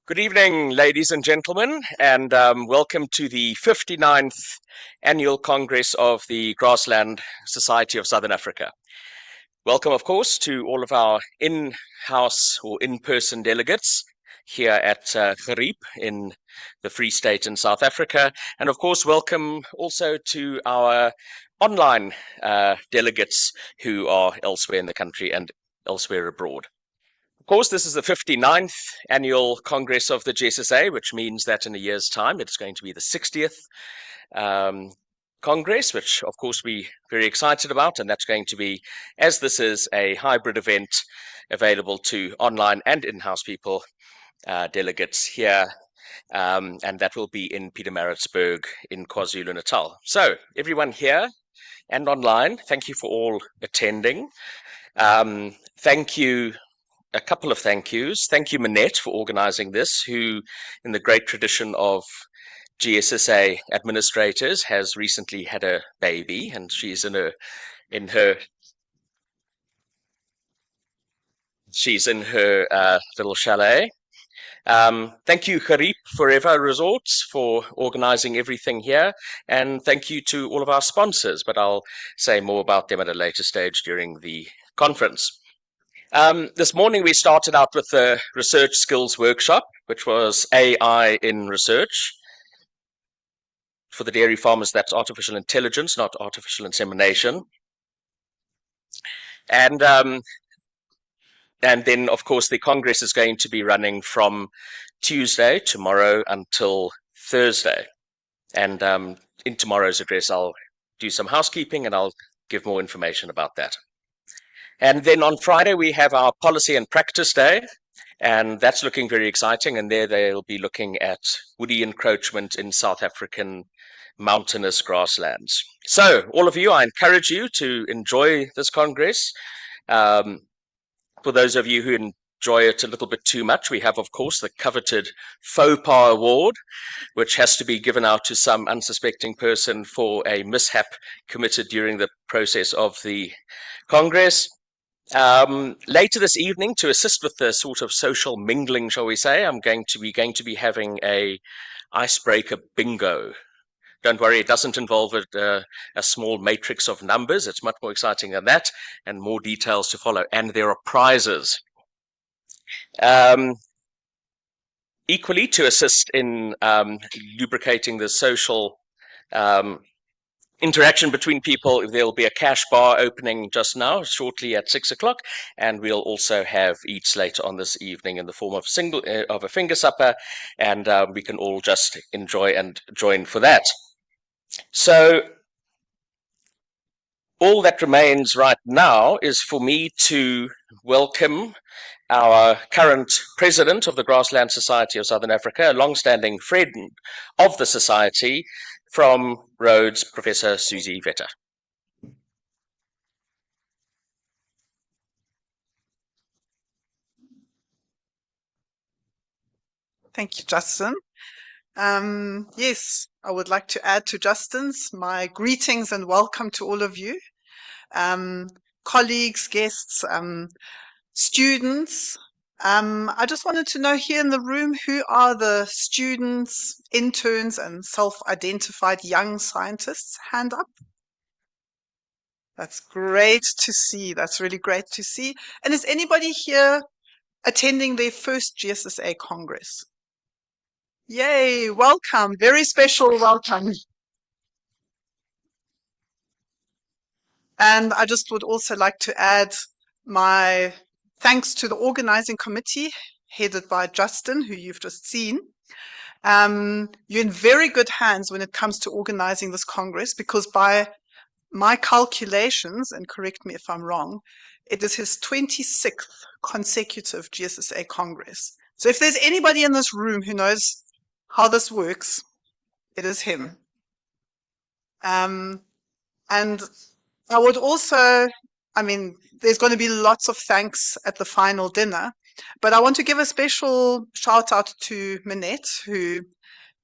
Good evening, ladies and gentlemen, and welcome to the 59th Annual Congress of the Grassland Society of Southern Africa. Welcome, of course, to all of our in-house or in-person delegates here at Gariep in the Free State in South Africa, and of course, welcome also to our online delegates who are elsewhere in the country and elsewhere abroad. Of course, this is the 59th annual Congress of the GSSA, which means that in a year's time, it's going to be the 60th Congress, which of course we're very excited about, and that's going to be, as this is a hybrid event, available to online and in-house people, delegates here, and that will be in Pietermaritzburg in KwaZulu-Natal. So, everyone here and online, thank you for all attending. Thank you. A couple of thank yous. Thank you, Manette, for organizing this, who, in the great tradition of GSSA administrators, has recently had a baby, and she's in her little chalet. Thank you, Gariep Forever Resorts, for organizing everything here, and thank you to all of our sponsors, but I'll say more about them at a later stage during the conference. This morning we started out with the research skills workshop, which was AI in research. For the dairy farmers, that's artificial intelligence, not artificial insemination. And then, of course, the Congress is going to be running from Tuesday, tomorrow, until Thursday. And in tomorrow's address, I'll do some housekeeping and I'll give more information about that. And then on Friday, we have our Policy and Practice Day, and that's looking very exciting. And there they'll be looking at woody encroachment in South African mountainous grasslands. So all of you, I encourage you to enjoy this Congress. For those of you who enjoy it a little bit too much, we have, of course, the coveted Faux Pas Award, which has to be given out to some unsuspecting person for a mishap committed during the process of the Congress. Later this evening, to assist with the sort of social mingling, shall we say, we're going to be having a icebreaker bingo. Don't worry, it doesn't involve a small matrix of numbers. It's much more exciting than that, and more details to follow. And there are prizes. Equally, to assist in lubricating the social interaction between people, there'll be a cash bar opening just now, shortly at 6 o'clock, and we'll also have eats later on this evening in the form of a finger supper, and we can all just enjoy and join for that. So all that remains right now is for me to welcome our current president of the Grassland Society of Southern Africa, a long-standing friend of the society, from Rhodes, Professor Susie Vetter. Thank you, Justin. Yes, I would like to add to Justin's my greetings and welcome to all of you, colleagues, guests, students. I just wanted to know here in the room, who are the students, interns, and self-identified young scientists? Hand up. That's great to see. That's really great to see. And is anybody here attending their first GSSA Congress? Yay, welcome. Very special welcome. And I just would also like to add my thanks to the organizing committee headed by Justin, who you've just seen. You're in very good hands when it comes to organizing this Congress, because by my calculations, and correct me if I'm wrong, it is his 26th consecutive GSSA Congress. So if there's anybody in this room who knows how this works, it is him. And I would also, there's going to be lots of thanks at the final dinner, but I want to give a special shout out to Manette, who,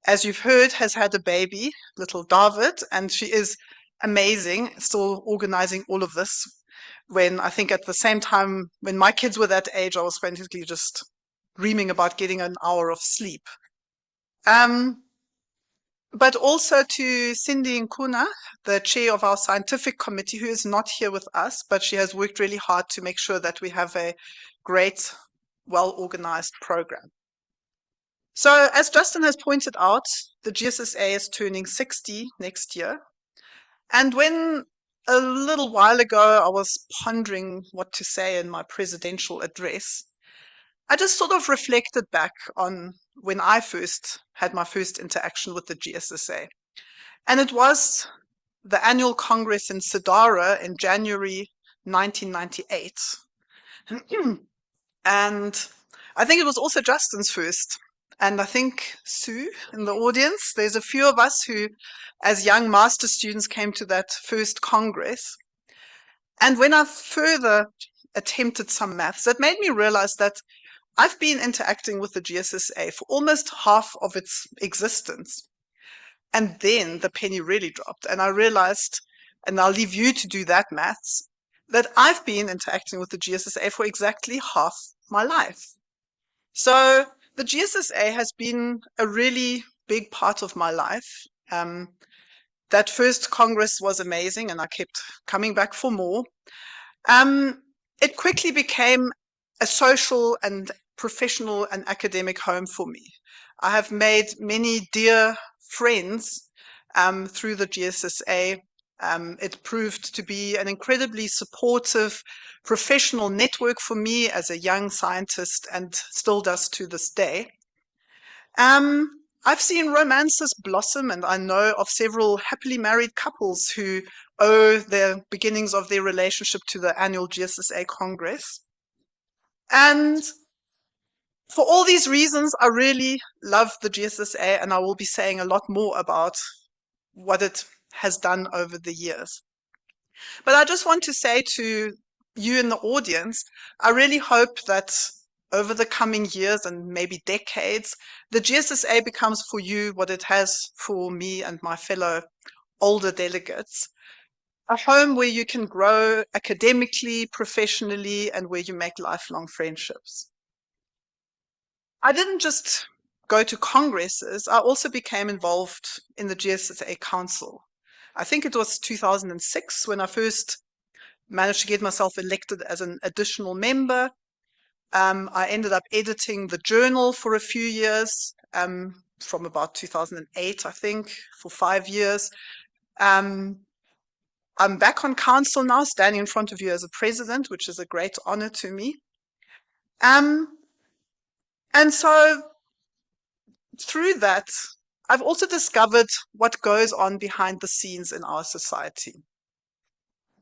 as you've heard, has had a baby, little David, and she is amazing, still organizing all of this. When I think at the same time, when my kids were that age, I was frantically just dreaming about getting an hour of sleep. But also to Cindy Nkuna, the chair of our scientific committee, who is not here with us, but she has worked really hard to make sure that we have a great, well-organized program. So as Justin has pointed out, the GSSA is turning 60 next year. And when a little while ago I was pondering what to say in my presidential address, I just sort of reflected back on when I first had my first interaction with the GSSA. And it was the annual Congress in Sidara in January 1998. And I think it was also Justin's first. And I think Sue in the audience, there's a few of us who, as young master students, came to that first Congress. And when I further attempted some maths, that made me realize that I've been interacting with the GSSA for almost half of its existence. And then the penny really dropped, and I realized, and I'll leave you to do that maths, that I've been interacting with the GSSA for exactly half my life. So the GSSA has been a really big part of my life. That first Congress was amazing, and I kept coming back for more. It quickly became a social and professional and academic home for me. I have made many dear friends through the GSSA. It proved to be an incredibly supportive professional network for me as a young scientist, and still does to this day. I've seen romances blossom, and I know of several happily married couples who owe the beginnings of their relationship to the annual GSSA Congress. And for all these reasons, I really love the GSSA, and I will be saying a lot more about what it has done over the years. But I just want to say to you in the audience, I really hope that over the coming years and maybe decades, the GSSA becomes for you what it has for me and my fellow older delegates. A home where you can grow academically, professionally, and where you make lifelong friendships. I didn't just go to congresses, I also became involved in the GSSA Council. I think it was 2006 when I first managed to get myself elected as an additional member. I ended up editing the journal for a few years, from about 2008, I think, for 5 years. I'm back on council now, standing in front of you as a president, which is a great honor to me. And so through that, I've also discovered what goes on behind the scenes in our society.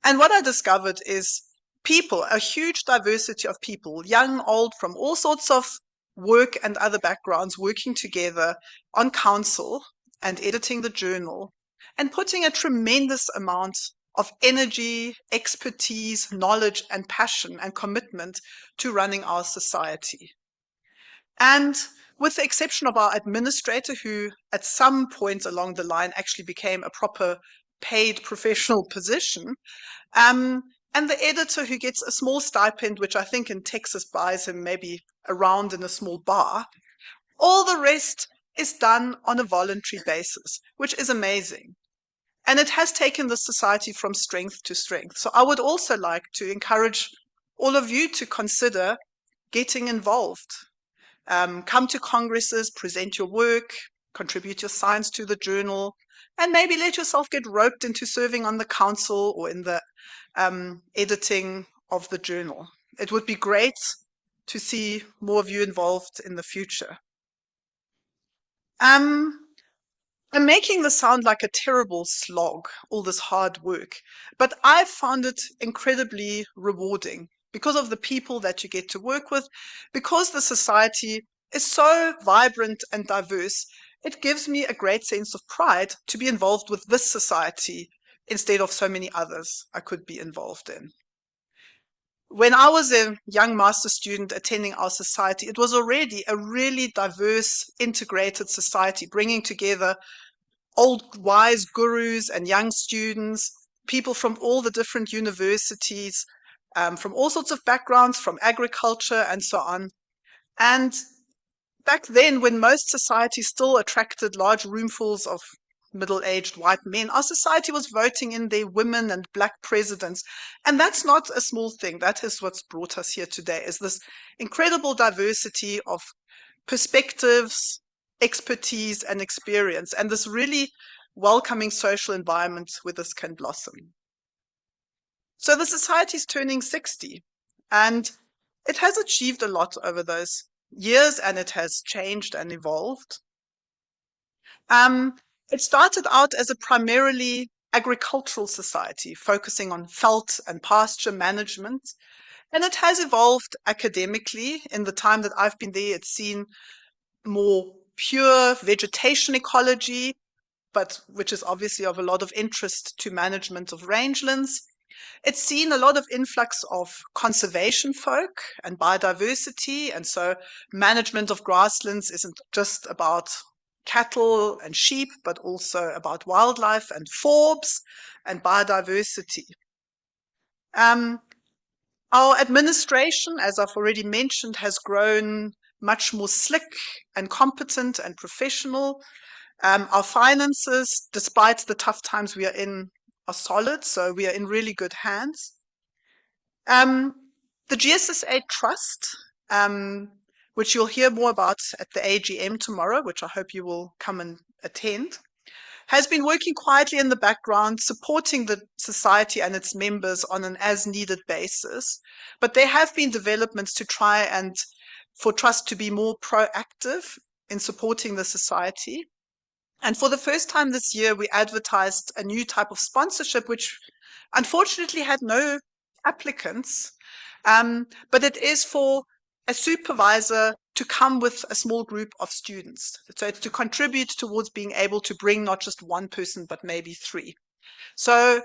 And what I discovered is people, a huge diversity of people, young, old, from all sorts of work and other backgrounds, working together on council and editing the journal and putting a tremendous amount of energy, expertise, knowledge, and passion and commitment to running our society. And with the exception of our administrator, who at some point along the line actually became a proper paid professional position, and the editor who gets a small stipend, which I think in Texas buys him maybe a round in a small bar, all the rest is done on a voluntary basis, which is amazing. And it has taken the society from strength to strength. So I would also like to encourage all of you to consider getting involved. Come to congresses, present your work, contribute your science to the journal, and maybe let yourself get roped into serving on the council or in the editing of the journal. It would be great to see more of you involved in the future. I'm making this sound like a terrible slog, all this hard work, but I've found it incredibly rewarding because of the people that you get to work with, because the society is so vibrant and diverse. It gives me a great sense of pride to be involved with this society instead of so many others I could be involved in. When I was a young master student attending our society, it was already a really diverse, integrated society, bringing together old wise gurus and young students, people from all the different universities, from all sorts of backgrounds, from agriculture and so on. And back then, when most societies still attracted large roomfuls of middle-aged white men, our society was voting in their women and black presidents. And that's not a small thing. That is what's brought us here today, is this incredible diversity of perspectives, expertise, and experience, and this really welcoming social environment where this can blossom. So the society is turning 60, and it has achieved a lot over those years, and it has changed and evolved. It started out as a primarily agricultural society, focusing on veldt and pasture management, and it has evolved academically. In the time that I've been there, it's seen more pure vegetation ecology, but which is obviously of a lot of interest to management of rangelands. It's seen a lot of influx of conservation folk and biodiversity, and so management of grasslands isn't just about cattle and sheep, but also about wildlife and forbs and biodiversity. Our administration, as I've already mentioned, has grown much more slick and competent and professional. Our finances, despite the tough times we are in, are solid, so we are in really good hands. The GSSA Trust, which you'll hear more about at the AGM tomorrow, which I hope you will come and attend, has been working quietly in the background, supporting the society and its members on an as-needed basis. But there have been developments to try and for Trust to be more proactive in supporting the society. And for the first time this year, we advertised a new type of sponsorship, which unfortunately had no applicants, but it is for a supervisor to come with a small group of students. So it's to contribute towards being able to bring not just one person, but maybe three. So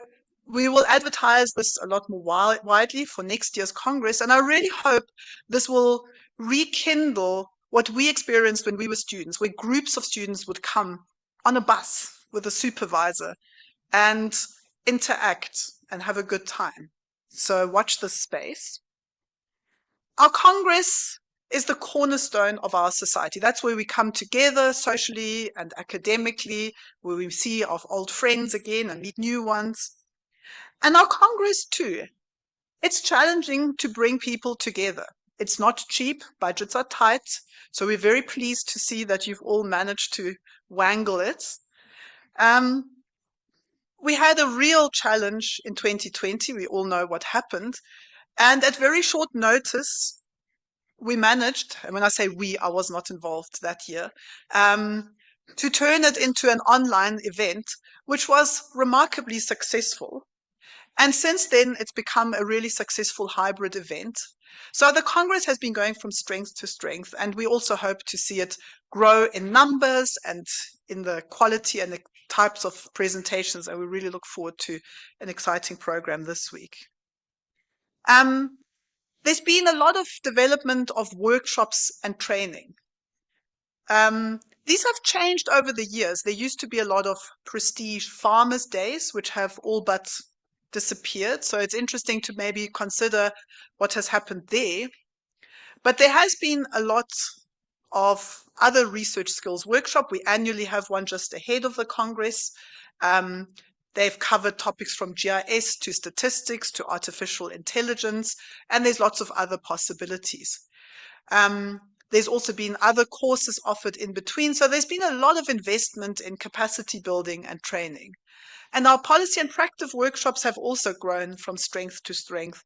we will advertise this a lot more widely for next year's Congress. And I really hope this will rekindle what we experienced when we were students, where groups of students would come on a bus with a supervisor and interact and have a good time. So watch this space. Our Congress is the cornerstone of our society. That's where we come together socially and academically, where we see our old friends again and meet new ones. And our Congress too, it's challenging to bring people together. It's not cheap, budgets are tight, so we're very pleased to see that you've all managed to wangle it. We had a real challenge in 2020. We all know what happened. And at very short notice, we managed, and when I say we, I was not involved that year, to turn it into an online event, which was remarkably successful. And since then, it's become a really successful hybrid event. So the Congress has been going from strength to strength, and we also hope to see it grow in numbers and in the quality and the types of presentations, and we really look forward to an exciting program this week. There's been a lot of development of workshops and training. These have changed over the years. There used to be a lot of prestige farmers' days, which have all but disappeared. So it's interesting to maybe consider what has happened there. But there has been a lot of other research skills workshop. We annually have one just ahead of the Congress. They've covered topics from GIS to statistics to artificial intelligence, and there's lots of other possibilities. There's also been other courses offered in between. So there's been a lot of investment in capacity building and training. And our policy and practice workshops have also grown from strength to strength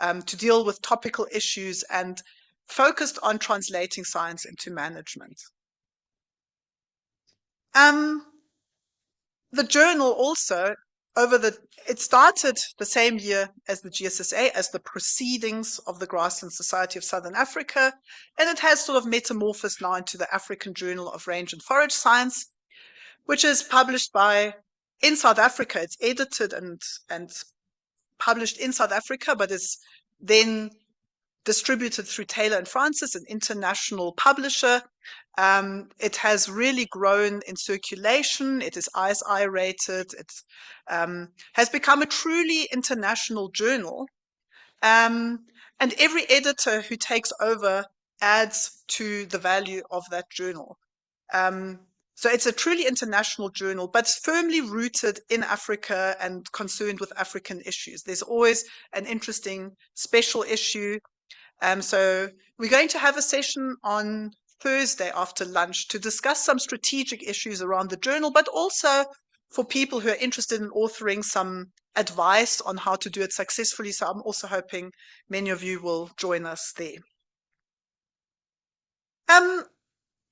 to deal with topical issues and focused on translating science into management. The journal also, it started the same year as the GSSA, as the Proceedings of the Grassland Society of Southern Africa, and it has sort of metamorphosed now into the African Journal of Range and Forage Science, which is published in South Africa. It's edited and published in South Africa, but is then distributed through Taylor and Francis, an international publisher. It has really grown in circulation. It is ISI rated. It has become a truly international journal. And every editor who takes over adds to the value of that journal. So it's a truly international journal, but firmly rooted in Africa and concerned with African issues. There's always an interesting special issue. So we're going to have a session on Thursday after lunch to discuss some strategic issues around the journal, but also for people who are interested in authoring some advice on how to do it successfully. So I'm also hoping many of you will join us there.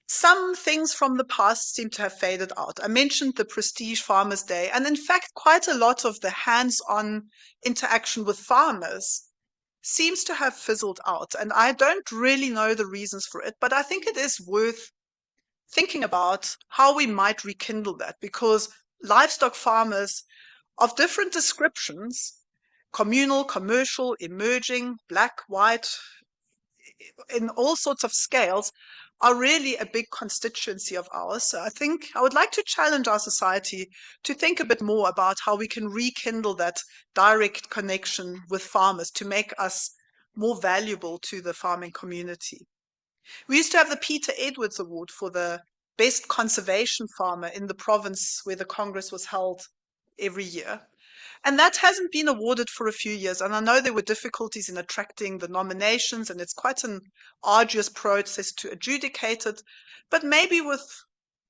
Some things from the past seem to have faded out. I mentioned the Prestige Farmers Day, and in fact, quite a lot of the hands-on interaction with farmers seems to have fizzled out. And I don't really know the reasons for it, but I think it is worth thinking about how we might rekindle that, because livestock farmers of different descriptions, communal, commercial, emerging, black, white, in all sorts of scales, are really a big constituency of ours. So I think I would like to challenge our society to think a bit more about how we can rekindle that direct connection with farmers to make us more valuable to the farming community. We used to have the Peter Edwards Award for the best conservation farmer in the province where the Congress was held every year. And that hasn't been awarded for a few years. And I know there were difficulties in attracting the nominations, and it's quite an arduous process to adjudicate it. But maybe with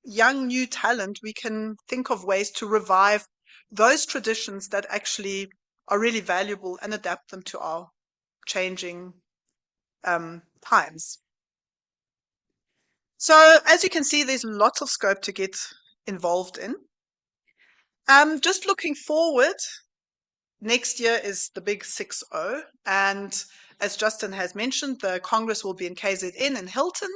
young, new talent, we can think of ways to revive those traditions that actually are really valuable and adapt them to our changing times. So as you can see, there's lots of scope to get involved in. Just looking forward, next year is the big 6-0, and as Justin has mentioned, the Congress will be in KZN in Hilton.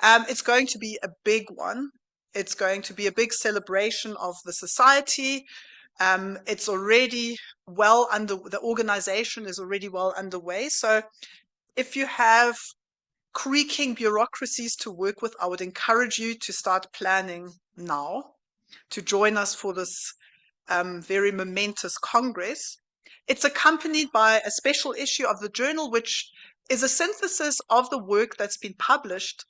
It's going to be a big one. It's going to be a big celebration of the society. It's already the organization is already well underway. So if you have creaking bureaucracies to work with, I would encourage you to start planning now to join us for this very momentous Congress. It's accompanied by a special issue of the journal, which is a synthesis of the work that's been published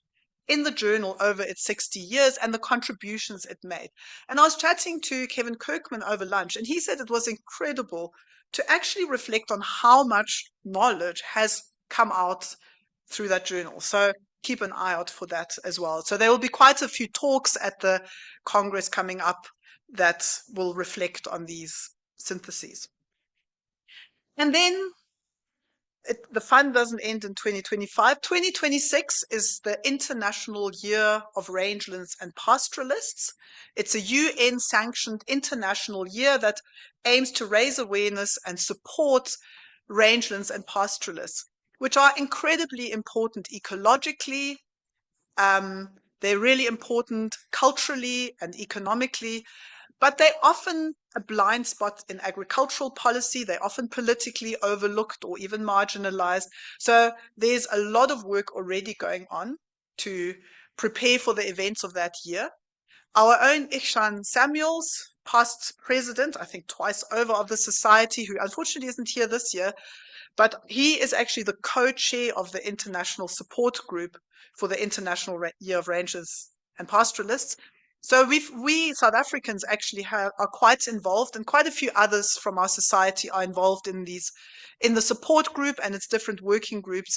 in the journal over its 60 years and the contributions it made. And I was chatting to Kevin Kirkman over lunch, and he said it was incredible to actually reflect on how much knowledge has come out through that journal. So keep an eye out for that as well. So there will be quite a few talks at the Congress coming up that will reflect on these syntheses. And then the fun doesn't end in 2025. 2026 is the International Year of Rangelands and Pastoralists. It's a UN-sanctioned international year that aims to raise awareness and support rangelands and pastoralists, which are incredibly important ecologically. They're really important culturally and economically, but they're often a blind spot in agricultural policy. They're often politically overlooked or even marginalized. So there's a lot of work already going on to prepare for the events of that year. Our own Ishan Samuels, past president, I think twice over, of the society, who unfortunately isn't here this year, but he is actually the co-chair of the international support group for the International Year of Rangers and Pastoralists. So we South Africans actually are quite involved, and quite a few others from our society are involved in the support group and its different working groups.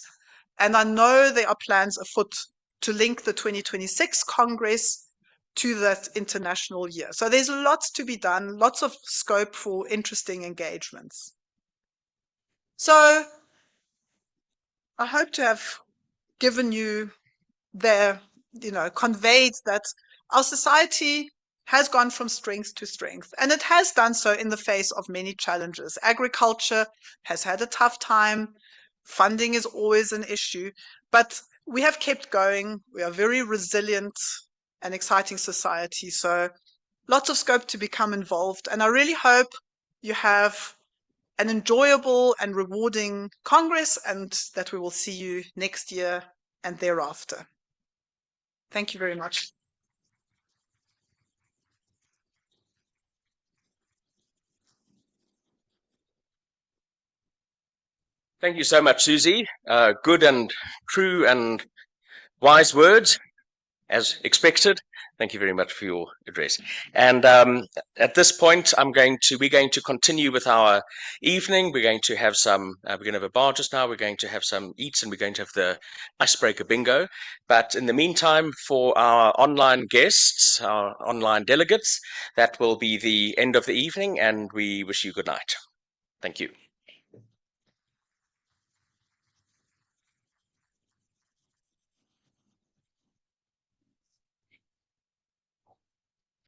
And I know there are plans afoot to link the 2026 Congress to that international year. So there's lots to be done, lots of scope for interesting engagements. So I hope to have given you conveyed that our society has gone from strength to strength, and it has done so in the face of many challenges. Agriculture has had a tough time. Funding is always an issue, but we have kept going. We are a very resilient and exciting society. So lots of scope to become involved. And I really hope you have an enjoyable and rewarding Congress, and that we will see you next year and thereafter. Thank you very much. Thank you so much, Susie. Good and true and Wise words, as expected. Thank you very much for your address. And at this point, we're going to continue with our evening. We're going to have we're going to have a bar just now. We're going to have some eats, and we're going to have the icebreaker bingo. But in the meantime, for our online guests, our online delegates, that will be the end of the evening, and we wish you good night. Thank you.